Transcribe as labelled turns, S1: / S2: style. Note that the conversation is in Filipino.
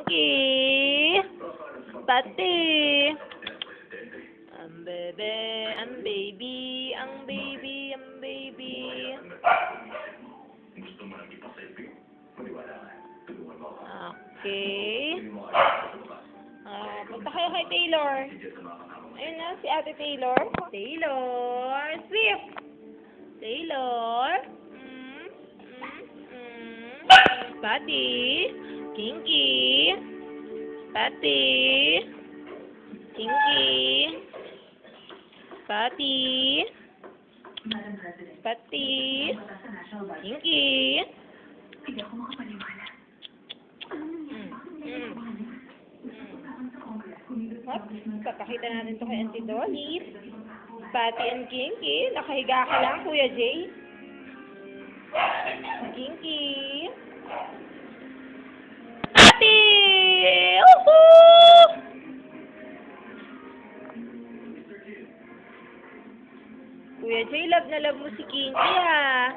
S1: Kinky. Pati. Ang bebe, ang baby, ang baby, ang baby. Okay. Punta kayo kay Taylor. Ayun na, si Ate Taylor. Taylor. Swift. Taylor. Patty. Kinky. Patty. Kinky. Patty. Patty. Kinky.
S2: Hindi ako makapaniwala.
S1: Papakita natin to kay Auntie Dolly. Patty and Kinky. Nakahiga ka lang, Kuya Jay. Kinky. Patty! Woohoo! Kuya Jay, love na love mo si Kinky, ha?